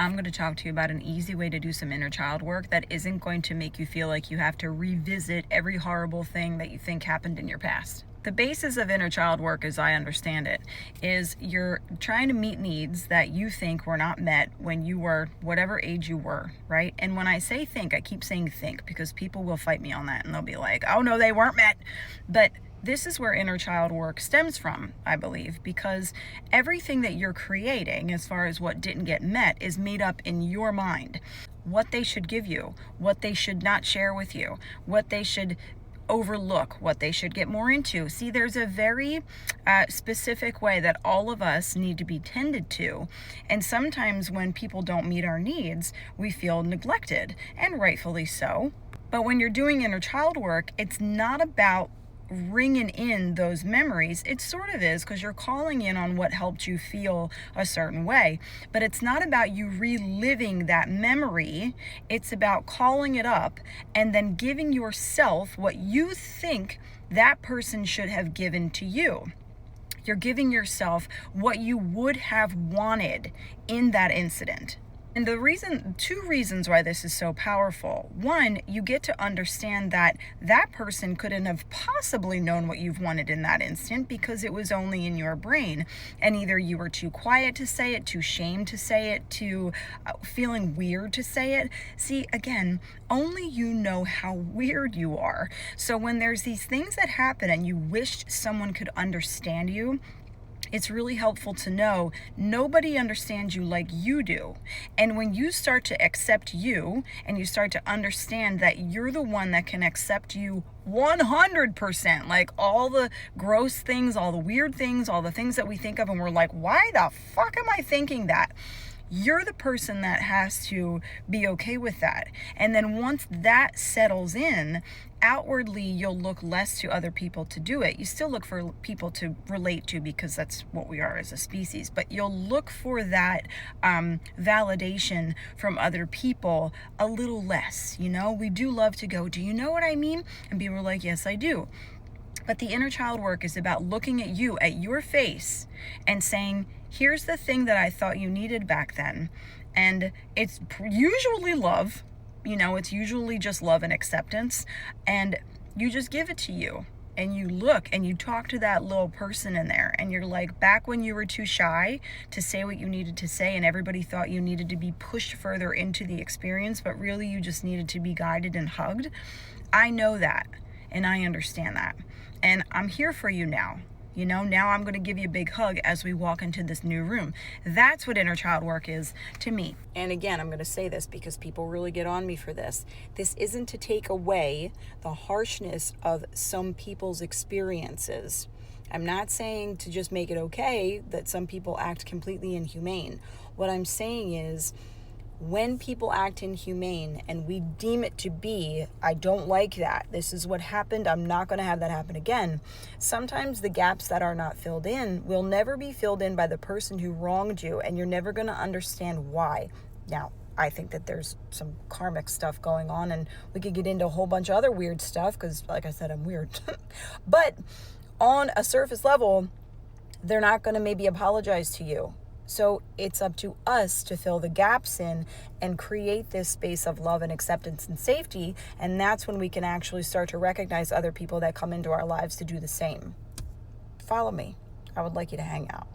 I'm going to talk to you about an easy way to do some inner child work that isn't going to make you feel like you have to revisit every horrible thing that you think happened in your past. The basis of inner child work, as I understand it, is you're trying to meet needs that you think were not met when you were whatever age you were, right? And when I say think, I keep saying think because people will fight me on that and they'll be like, oh no, they weren't met. But this is where inner child work stems from, I believe, because everything that you're creating as far as what didn't get met is made up in your mind. What they should give you, what they should not share with you, what they should overlook, what they should get more into. See, there's a very specific way that all of us need to be tended to. And sometimes when people don't meet our needs, we feel neglected, and rightfully so. But when you're doing inner child work, it's not about ringing in those memories. It sort of is, because you're calling in on what helped you feel a certain way, but it's not about you reliving that memory. It's about calling it up and then giving yourself what you think that person should have given to you. You're giving yourself what you would have wanted in that incident. And two reasons why this is so powerful. One, you get to understand that that person couldn't have possibly known what you've wanted in that instant because it was only in your brain. And either you were too quiet to say it, too shamed to say it, too feeling weird to say it. See, again, only you know how weird you are. So when there's these things that happen and you wished someone could understand you, it's really helpful to know nobody understands you like you do. And when you start to accept you and you start to understand that you're the one that can accept you 100%, like all the gross things, all the weird things, all the things that we think of and we're like, why the fuck am I thinking that? You're the person that has to be okay with that. And then once that settles in, outwardly you'll look less to other people to do it. You still look for people to relate to because that's what we are as a species, but you'll look for that validation from other people a little less. You know, we do love to go, do you know what I mean? And people are like, yes, I do. But the inner child work is about looking at you, at your face, and saying, here's the thing that I thought you needed back then. And it's usually love. You know, it's usually just love and acceptance. And you just give it to you. And you look and you talk to that little person in there. And you're like, back when you were too shy to say what you needed to say and everybody thought you needed to be pushed further into the experience, but really you just needed to be guided and hugged. I know that. And I understand that. And I'm here for you now. You know, now I'm going to give you a big hug as we walk into this new room. That's what inner child work is to me. And again, I'm going to say this because people really get on me for this. This isn't to take away the harshness of some people's experiences. I'm not saying to just make it okay that some people act completely inhumane. What I'm saying is, when people act inhumane and we deem it to be, I don't like that, this is what happened, I'm not going to have that happen again. Sometimes the gaps that are not filled in will never be filled in by the person who wronged you, and you're never going to understand why. Now, I think that there's some karmic stuff going on, and we could get into a whole bunch of other weird stuff because, like I said, I'm weird. But on a surface level, they're not going to maybe apologize to you. So it's up to us to fill the gaps in and create this space of love and acceptance and safety. And that's when we can actually start to recognize other people that come into our lives to do the same. Follow me. I would like you to hang out.